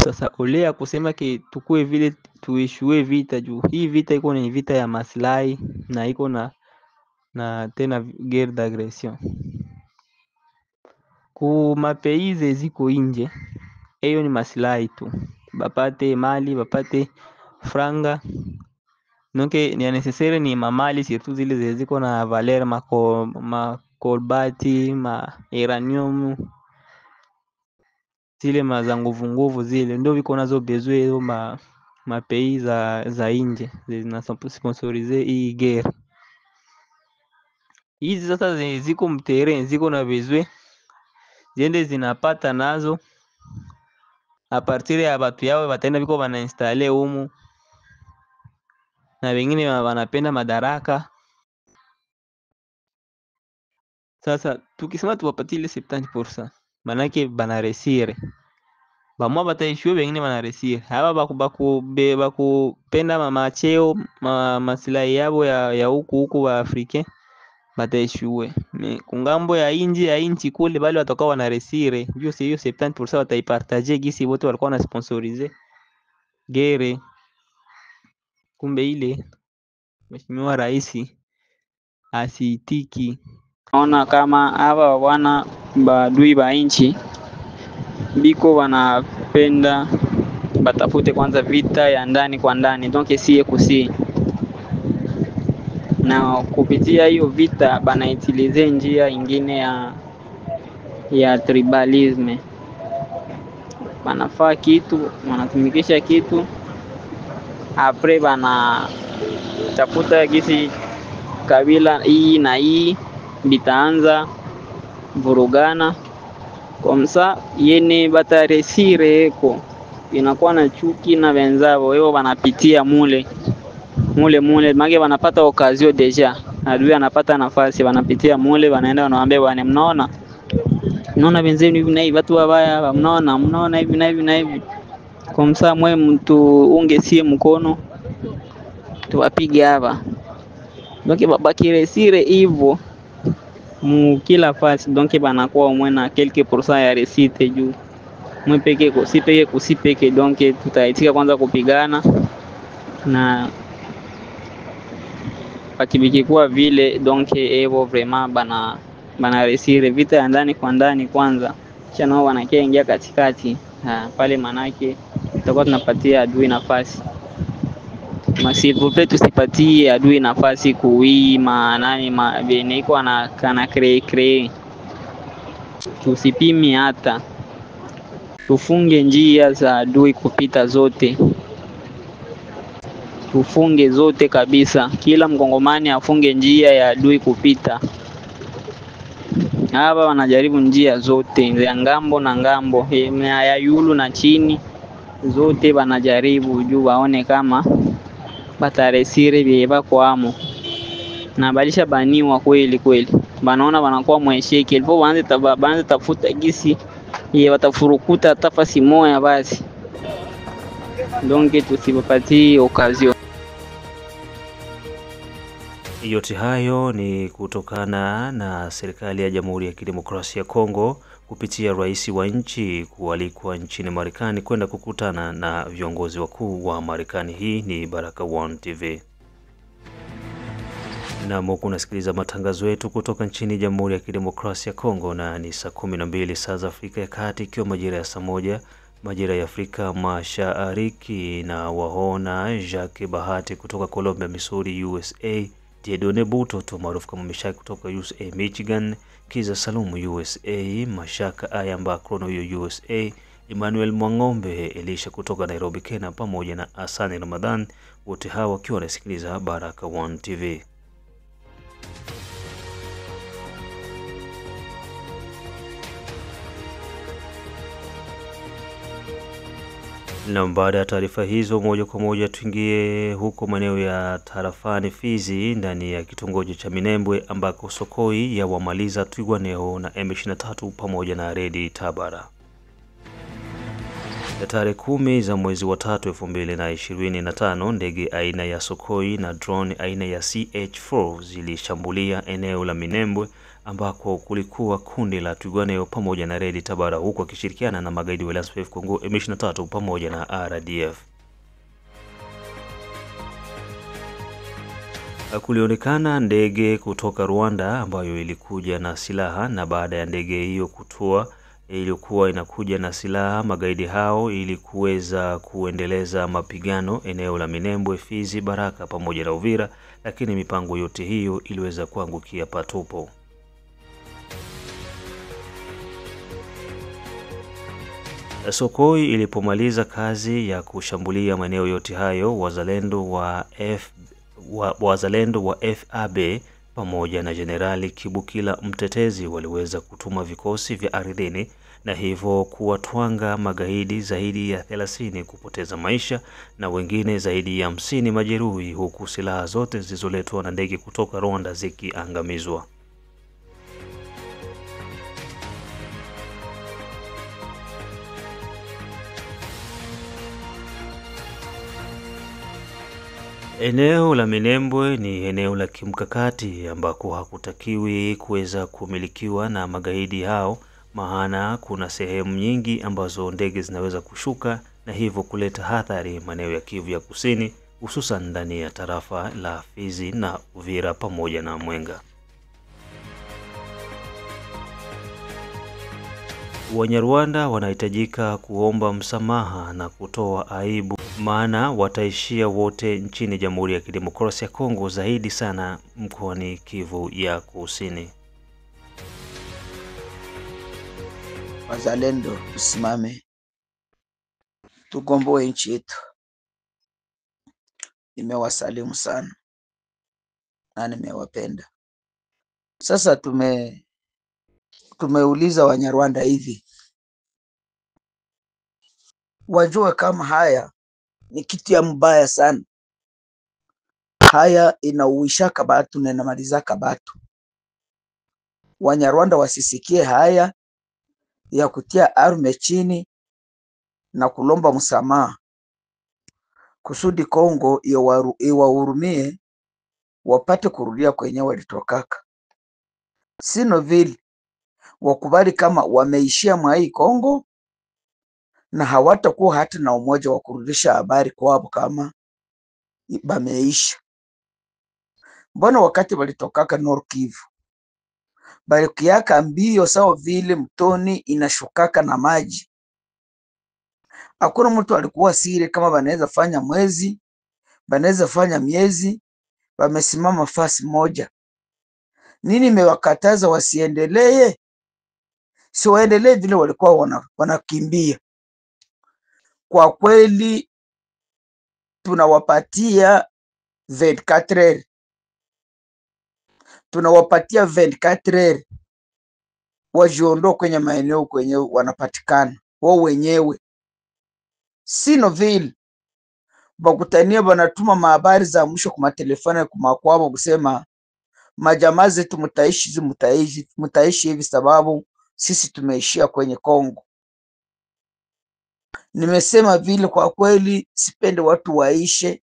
Sasa olea kusema ke tukue vile tuishue vita juu hii vita iko ni vita ya maslahi na iko na tena guerre d'agression ku mapeize ziko inje. Hiyo ni maslahi tu, bapate mali, bapate franga. Donc ni necessaire ni mamali surtout zile ziko na valeur makolbati, ma uranium, zile za nguvu zile ndio viko nazo besoin hizo mapei za inje zina sponsorize hii guerre. Hizi sasa ziko mterrain, ziko na besoin ziende zinapata nazo a partir ya batu yao batenda biko bana installe humu, na wengine wanapenda madaraka. Sasa tukisema tuwapatie ile 70%, manake bana resire bamwa bataishwe, wengine bana resire haba bakupenda mamacheo maslahi yabo ya huku wa Afrika bataishwe. Kungambo ya inchi kule bali watakuwa wana resire hiyo 70% wataipartager gisi wote walikuwa na sponsorize gere. Kumbe ile Mheshimiwa Rais asiitiki. Naona kama hapa wana badui ba inchi biko wanapenda batafute kwanza vita ya ndani kwa ndani, donc sie kusi na kupitia hiyo vita banaitilize njia ingine ya tribalisme. Banafaa kitu, wanatumikisha kitu, apre bana tafuta gisi kabila hii na hii bitaanza vurugana komsa yene bataresire eko inakuwa na chuki na wenzao wao, wanapitia mule mage wanapata occasion deja, adui anapata nafasi, wanapitia mule, wanaenda wanaambia bwana, mnaona wenzenu hivi na hivi, watu wabaya, mnaona hivi na hivi komsa mwe mtu ungesie mkono tuwapige hapa. Donc bakiresire hivyo kila fasi, donc banakuwa mwena quelques pourcent ya resite juu mwe peke kusipeke, donc tutaitika kwanza kupigana na pakibikikuwa vile, donc evo vraiment bana resire vita ya ndani kwa ndani kwanza, kisha nao wanakia ingia katikati pale, manake tutakuwa tunapatia adui nafasi. Masivupe tusipatie adui nafasi kuima nani bene iko kana cree. Tusipimi hata, tufunge njia za adui kupita zote, tufunge zote kabisa. Kila mkongomani afunge njia ya adui kupita. Hapa wanajaribu njia zote za ngambo na ngambo, ya yulu na chini, zote wanajaribu juu waone kama bataresire bieba kwamo, na balisha baniwa kweli banaona wanakuwa mwesheke ilifo waanze tafuta gisi watafurukuta tafasi moya basi. Donc tusipatie occasion. Yote hayo ni kutokana na serikali ya Jamhuri ya Kidemokrasia ya Kongo kupitia rais wa nchi kualikwa nchini Marekani kwenda kukutana na viongozi wakuu wa Marekani. Hii ni Baraka1 TV. Na mko unasikiliza matangazo yetu kutoka nchini Jamhuri ya Kidemokrasia ya Kongo, na ni saa 12 saa za Afrika ya Kati, ikiwa majira ya saa 1 majira ya Afrika Mashariki. Na waona Jacques Bahati kutoka Columbia, Missouri, USA, Dieudonne Butoto maarufu kama Meshaki kutoka USA Michigan, Kiza Salumu USA, Mashaka Ayamba Krono USA, Emmanuel Mwangombe, Elisha kutoka Nairobi, Kenya, pamoja na Asani Ramadhan, wote hawa wakiwa wanasikiliza Baraka One TV. Na baada ya taarifa hizo, moja kwa moja tuingie huko maeneo ya tarafani Fizi, ndani ya kitongoji cha Minembwe ambako Sokoi ya wamaliza Twirwaneho na M23 pamoja na Redi Tabara. Tarehe 10 za mwezi wa 3 2025, ndege aina ya Sokoi na drone aina ya CH4 zilishambulia eneo la Minembwe ambako kulikuwa kundi la Twirwaneho pamoja na Redi Tabara, huko akishirikiana na magaidi wa LSPF Congo M23 pamoja na RDF. Kulionekana ndege kutoka Rwanda ambayo ilikuja na silaha, na baada ya ndege hiyo kutua ilikuwa inakuja na silaha, magaidi hao ili kuweza kuendeleza mapigano eneo la Minembwe, Fizi, Baraka pamoja na Uvira, lakini mipango yote hiyo iliweza kuangukia patupo. Sokoi ilipomaliza kazi ya kushambulia maeneo yote hayo, wazalendo wa FAB pamoja na Jenerali Kibukila Mtetezi waliweza kutuma vikosi vya ardhini na hivyo kuwatwanga magaidi zaidi ya 30 kupoteza maisha na wengine zaidi ya 50 majeruhi, huku silaha zote zilizoletwa na ndege kutoka Rwanda zikiangamizwa. Eneo la Minembwe ni eneo la kimkakati ambako hakutakiwi kuweza kumilikiwa na magaidi hao, maana kuna sehemu nyingi ambazo ndege zinaweza kushuka na hivyo kuleta hatari maeneo ya Kivu ya Kusini, hususan ndani ya tarafa la Fizi na Uvira pamoja na Mwenga. Wanyarwanda wanahitajika kuomba msamaha na kutoa aibu, maana wataishia wote nchini Jamhuri ya Kidemokrasia ya Kongo, zaidi sana mkoani Kivu ya Kusini. Wazalendo tusimame, tugomboe nchi yetu. Nimewasalimu sana na nimewapenda. Sasa tumeuliza Wanyarwanda hivi, wajue kama haya ni kitu ya mbaya sana. Haya inauishaka batu na inamalizaka batu. Wanyarwanda wasisikie haya ya kutia arme chini na kulomba msamaha kusudi Kongo iwahurumie wapate kurudia kwenye walitokaka. Sino vile wakubali kama wameishia mwa hii Kongo na hawatakuwa hata na umoja wa kurudisha habari kwao kama bameisha. Mbona wakati walitokaka Nord Kivu balikiaka mbio sawa vile mtoni inashukaka na maji? Hakuna mtu alikuwa siri kama banaweza fanya mwezi, banaweza fanya miezi, wamesimama fasi moja. Nini mewakataza wasiendelee? Si waendelee vile walikuwa wanakimbia. Kwa kweli tunawapatia 24 heures. Tunawapatia 24 heures wajiondoe kwenye maeneo kwenye wanapatikana wao wenyewe. Sino vile bakutania banatuma mahabari za mwisho kwa telefoni kwa kwao kusema majamaa zetu mtaishi hivi sababu sisi tumeishia kwenye Kongo. Nimesema vile kwa kweli sipende watu waishe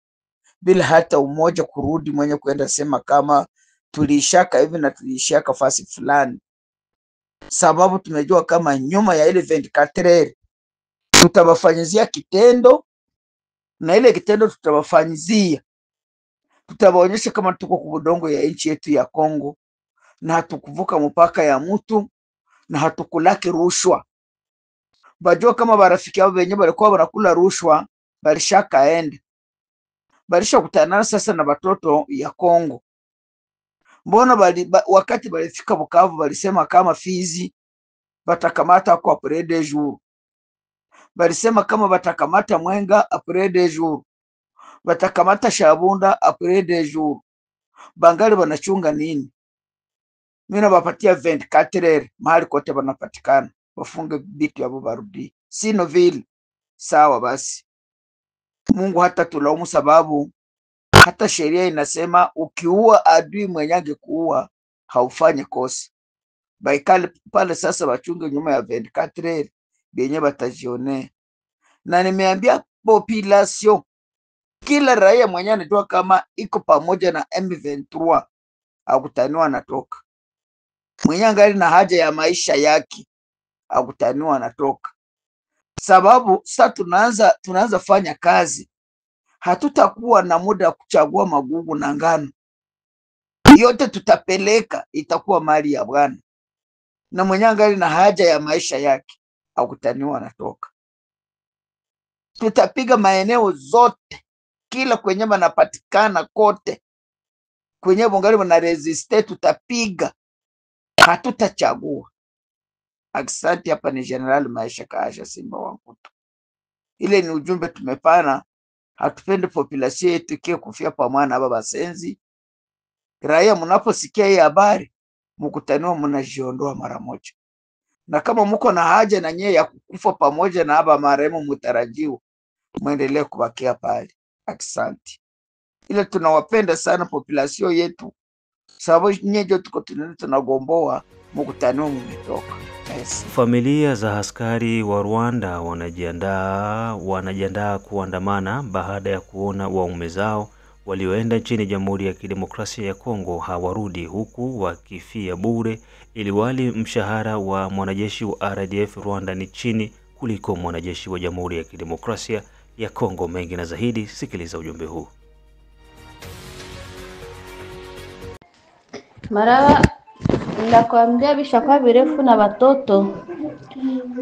bila hata umoja kurudi mwenye kuenda sema kama tulishaka hivi na tulishaka fasi fulani, sababu tumejua kama nyuma ya ile 24 heures tutabafanyizia kitendo, na ile kitendo tutabafanyizia tutabaonyesha kama tuko kubudongo ya nchi yetu ya Kongo na hatukuvuka mpaka ya mtu na hatukulaki rushwa. Bajua kama barafiki yao wenyewe walikuwa wanakula rushwa balishakaenda, balishakutana sasa na batoto ya Kongo. Mbona wakati balifika Bukavu balisema kama Fizi batakamata kwa après 2 jours. Balisema kama batakamata Mwenga après 2 jours, batakamata Shabunda après 2 jours. Bangali banachunga nini? Mimi nabapatia 24 heures mahali kote banapatikana, wafunge bitu yabo barudi. Sino vile sawa basi. Mungu hata tulaumu, sababu hata sheria inasema ukiua adui mwenye angekuua haufanye kosa. Baikali pale sasa, bachunge nyuma ya 24 heures benye batajione. Na nimeambia population, kila raia mwenye anajua kama iko pamoja na M23 akutaniwa anatoka. Mwenye angali na haja ya maisha yake akutaniwa anatoka, sababu sasa tunaanza fanya kazi. Hatutakuwa na muda wa kuchagua magugu na ngano, yote tutapeleka, itakuwa mali ya Bwana. Na mwenye angali na haja ya maisha yake akutaniwa anatoka. Tutapiga maeneo zote, kila kwenye banapatikana kote, kwenye bongali bana resiste tutapiga, hatutachagua. Aksanti. Hapa ni General Maisha Kaasha Simba wa Mkutu. Ile ni ujumbe tumepana, hatupende population yetu kie kufia pa mwana baba senzi. Raia mnaposikia hii habari, mkutaniwa mnajiondoa mara moja. Na kama mko na haja na nyie ya kukufa pamoja na aba marehemu mtarajiwa, muendelee kubakia pale. Aksanti. Ile tunawapenda sana population yetu, sababu nyejo tuko tunagomboa, mkutaniwa mmetoka. Yes. Familia za askari wa Rwanda wanajiandaa kuandamana baada ya kuona waume zao walioenda nchini Jamhuri ya Kidemokrasia ya Kongo hawarudi, huku wakifia bure, ili wali mshahara wa mwanajeshi wa RDF Rwanda ni chini kuliko mwanajeshi wa Jamhuri ya Kidemokrasia ya Kongo. Mengi na zaidi, sikiliza ujumbe huu. Marawa ndakwambia bishakuwa birefu na batoto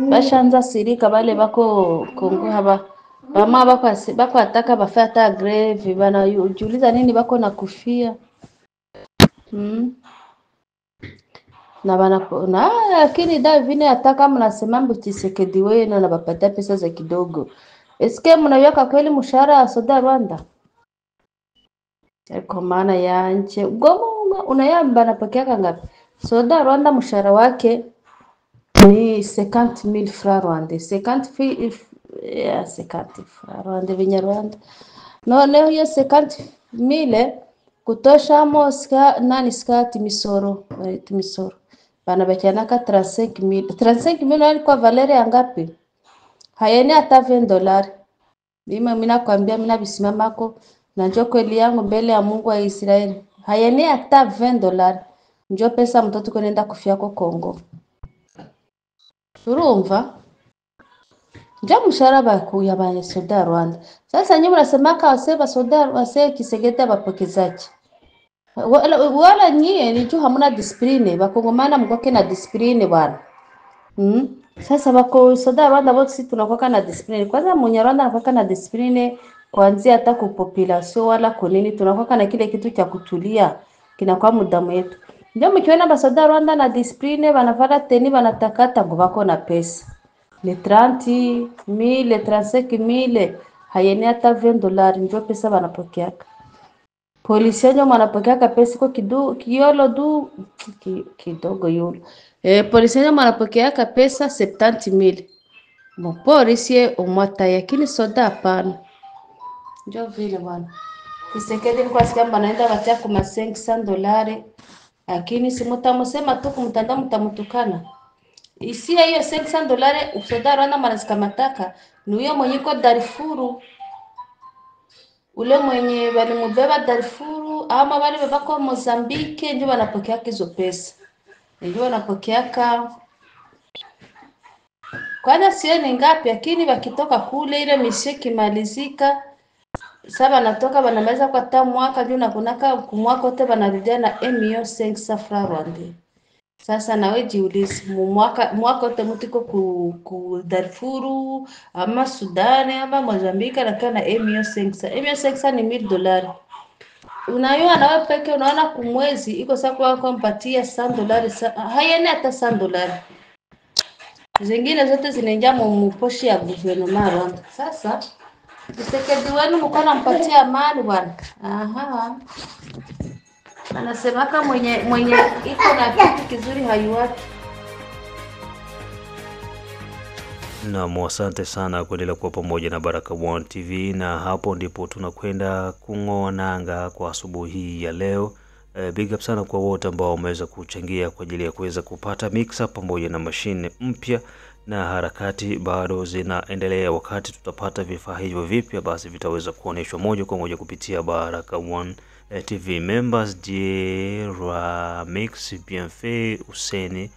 bashanza sirika bale bako Kongo haba bama bako ataka bafata greve bana ujuliza nini bako na kufia na bana na lakini Davine ataka mnasema Tshisekedi wenu na bapata pesa za kidogo. Eske mnaweka kweli mshahara wa soda Rwanda? Kwa maana ya nje gomo unayamba napokea ngapi? Soda Rwanda mshahara wake ni 50,000 francs rwandais. 50 francs rwandais vya Rwanda. No leo hiyo 50,000 kutosha moska nani skati misoro bana bakianaka 35,000. 35,000 kwa Valeria ngapi? Hayeni hata $20. Mimi nakwambia mimi nabisimamako na njoo kweli yangu mbele ya Mungu wa Israeli. Hayeni hata $20. Njoo pesa mtoto kwenda kufia kwa Kongo. Urumva? Njoo mshahara bakuya ba soda Rwanda. Sasa nyinyi mnasemaka waseba soda wase Kisegeta bapokezaji. Wala nyie ni juu hamuna discipline, bakongomana mkoke na discipline bwana. Sasa bako soda Rwanda wote tunakoka na discipline. Kwanza Munyarwanda anakoka na discipline kuanzia hata ku population wala kunini, tunakoka na kile kitu cha kutulia kinakuwa mudamu yetu. Ndio mkiona basoda Rwanda na discipline banafala teni banatakata ngo bako na pesa. Le 30,000, 35,000 hayeni hata $20 ndio pesa banapokea. Polisi ndio wanapokea pesa kwa kidogo yolo. Polisi ndio wanapokea pesa 70,000. Polisi umwata yakini soda hapana. Ndio vile bwana. Tshisekedi kwa sababu anaenda watia kwa $500, lakini si mtamusema tu kumtanda mtamutukana. Isi hiyo $500 usoda Rwanda manasikamataka ni huyo mwenye kwa Darfuru. Ule mwenye walimubeba Darfuru ama wale beba kwa Mozambique ndio wanapokea hizo pesa. Ndio wanapokea kwanza sieni ngapi, lakini wakitoka kule ile mishiki malizika sasa natoka banamaliza kwa tamu mwaka ndio nakunaka kumwaka wote wanarudia na $1,500 francs rwandais. Sasa nawe jiulize mwaka wote mtiko ku Darfuru ama Sudan ama Mozambique na kana $1,500. $1,500 ni $1,000. Unayua nawe peke unaona kumwezi iko sasa kwa kumpatia $100 hayana hata $100. zingine zote zinaingia muposhi ya gouvernement Rwanda. Sasa Tshisekedi wenu mko nampatia amani bwana. Aha. Anasemaka mwenye iko na kitu kizuri hayuwaki. Na asante sana kuendelea kuwa pamoja na Baraka1 TV, na hapo ndipo tunakwenda kung'oa nanga kwa asubuhi hii ya leo. Big up sana kwa wote ambao wameweza kuchangia kwa ajili ya kuweza kupata mixer pamoja na mashine mpya, na harakati bado zinaendelea. Wakati tutapata vifaa hivyo vipya, basi vitaweza kuoneshwa moja kwa moja kupitia Baraka1 TV. Members Ramix, Bienfait, Useni,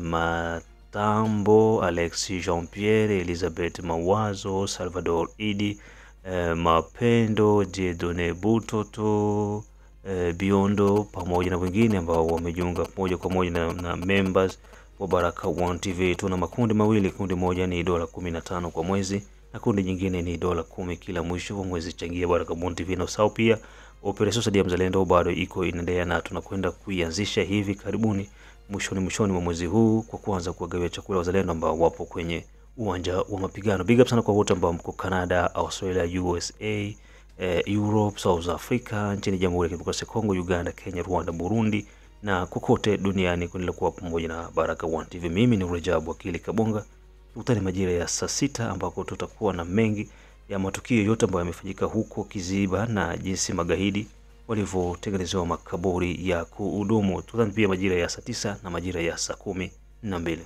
Matambo, Alexis Jean-Pierre, Elizabeth Mawazo, Salvador Idi, Mapendo, Jedone Butoto, Biondo pamoja na wengine ambao wamejiunga moja kwa moja na members wa Baraka1 TV. Tuna makundi mawili, kundi moja ni $15 kwa mwezi na kundi nyingine ni $10 kila mwisho wa mwezi. Changia Baraka1 TV na usahau pia Operation Saidia Mzalendo bado iko inaendelea, na tunakwenda kuianzisha hivi karibuni mwishoni mwa mwezi huu kwa kuanza kuwagawia chakula wazalendo ambao wapo kwenye uwanja wa mapigano. Big up sana kwa wote ambao mko Canada, Australia, USA, Europe, South Africa, nchini Jamhuri ya Kidemokrasia ya Kongo, Uganda, Kenya, Rwanda, Burundi na kokote duniani kuendelea kuwa pamoja na Baraka1 TV. Mimi ni Rajab Wakili Kabonga. Tukutane majira ya saa 6 ambako tutakuwa na mengi ya matukio yote ambayo yamefanyika huko Kiziba na jinsi magaidi walivyotengenezewa makaburi ya kuhudumu. Tukutane pia majira ya saa 9 na majira ya saa 12.